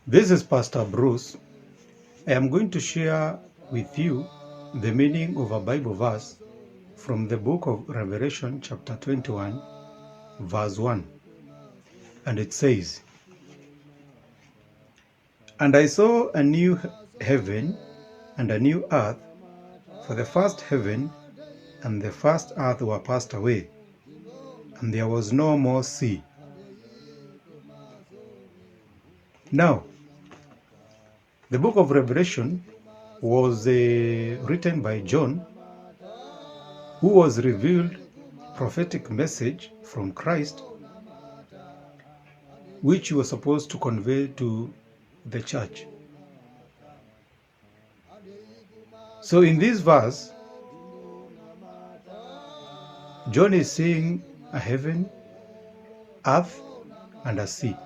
This is Pastor Bruce. I am going to share with you the meaning of a Bible verse from the book of Revelation chapter 21 verse 1. And it says, "And I saw a new heaven and a new earth, for the first heaven and the first earth were passed away, and there was no more sea." Now, the book of Revelation was written by John, who was revealed prophetic message from Christ, which he was supposed to convey to the church. So in this verse, John is seeing a heaven, earth, and a sea.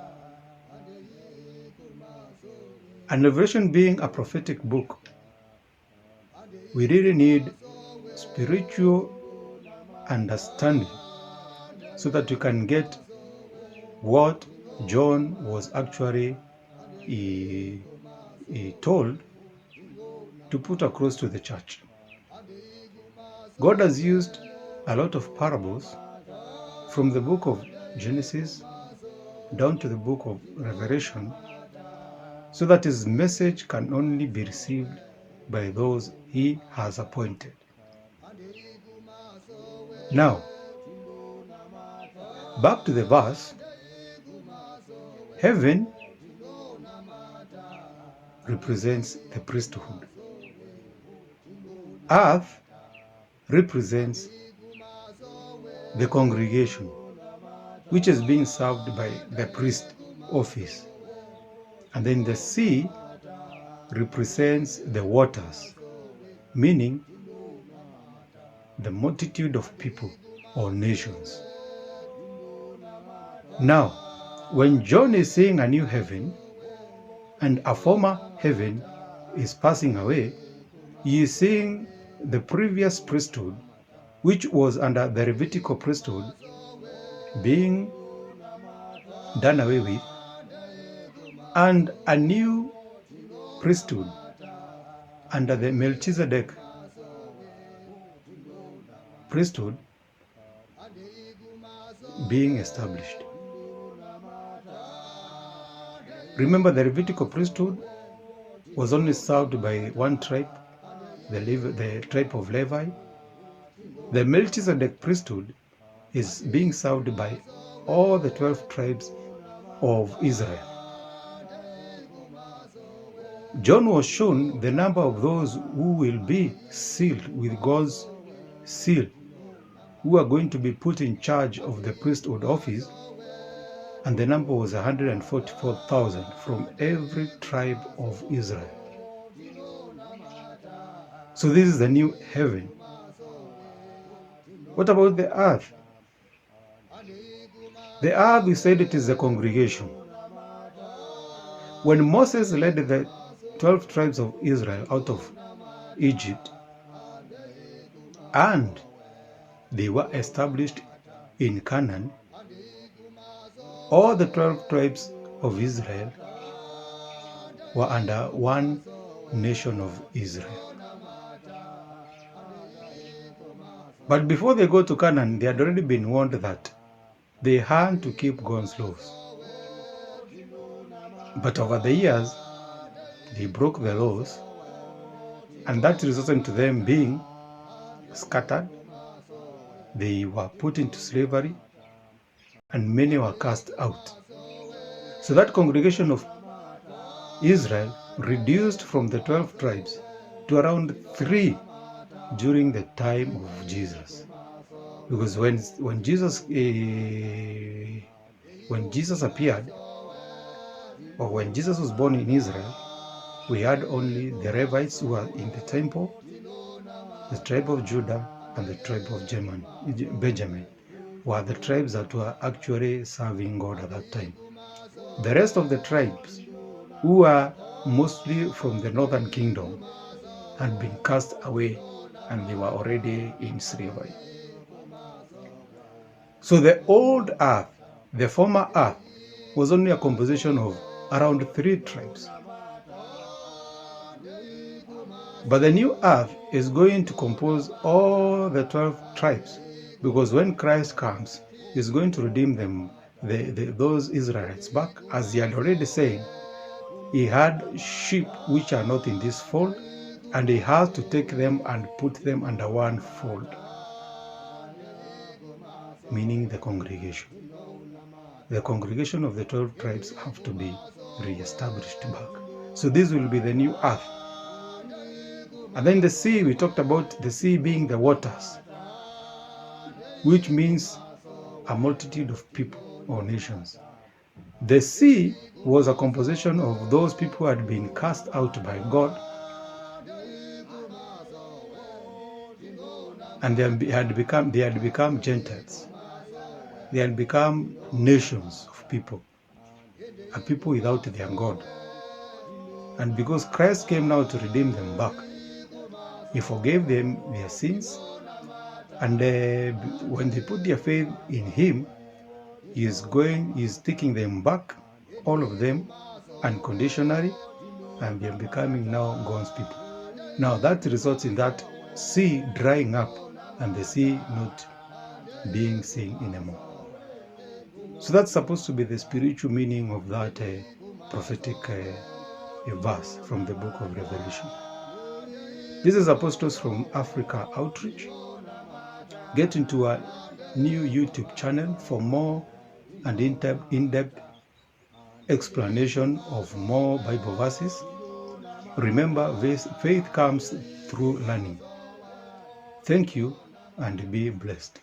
And Revelation being a prophetic book, we really need spiritual understanding so that you can get what John was actually told to put across to the church. God has used a lot of parables from the book of Genesis down to the book of Revelation, so that his message can only be received by those he has appointed. Now, back to the verse. Heaven represents the priesthood. Earth represents the congregation, which is being served by the priest office. And then the sea represents the waters, meaning the multitude of people or nations. Now, when John is seeing a new heaven and a former heaven is passing away, he is seeing the previous priesthood, which was under the Levitical priesthood, being done away with, and a new priesthood under the Melchizedek priesthood being established. Remember, the Levitical priesthood was only served by one tribe, the tribe of Levi. The Melchizedek priesthood is being served by all the 12 tribes of Israel. John was shown the number of those who will be sealed with God's seal, who are going to be put in charge of the priesthood office, and the number was 144,000 from every tribe of Israel. So this is the new heaven. What about the earth? The earth, we said it is the congregation. When Moses led the 12 tribes of Israel out of Egypt, and they were established in Canaan, all the 12 tribes of Israel were under one nation of Israel. But before they go to Canaan, they had already been warned that they had to keep God's laws. But over the years, they broke the laws, and that resulted to them being scattered. They were put into slavery, and many were cast out. So that congregation of Israel reduced from the 12 tribes to around 3 during the time of Jesus. Because when Jesus appeared, or when Jesus was born in Israel, we had only the Levites who were in the temple, the tribe of Judah, and the tribe of Benjamin were the tribes that were actually serving God at that time. The rest of the tribes, who were mostly from the northern kingdom, had been cast away, and they were already in slavery. So the old earth, the former earth, was only a composition of around 3 tribes. But the new earth is going to compose all the 12 tribes, because when Christ comes, he's going to redeem them, those Israelites back. As he had already said, he had sheep which are not in this fold, and he has to take them and put them under one fold, meaning the congregation. The congregation of the 12 tribes have to be re-established back. So this will be the new earth. And then the sea, we talked about the sea being the waters, which means a multitude of people or nations. The sea was a composition of those people who had been cast out by God, and they had become Gentiles. They had become nations of people, a people without their God. And because Christ came now to redeem them back, he forgave them their sins, and when they put their faith in him, he is taking them back, all of them, unconditionally, and they are becoming now God's people. Now that results in that sea drying up and the sea not being seen anymore. So that's supposed to be the spiritual meaning of that prophetic verse from the book of Revelation. This is Apostles from Africa Outreach. Get into a new YouTube channel for more and in-depth explanation of more Bible verses. Remember, faith comes through learning. Thank you and be blessed.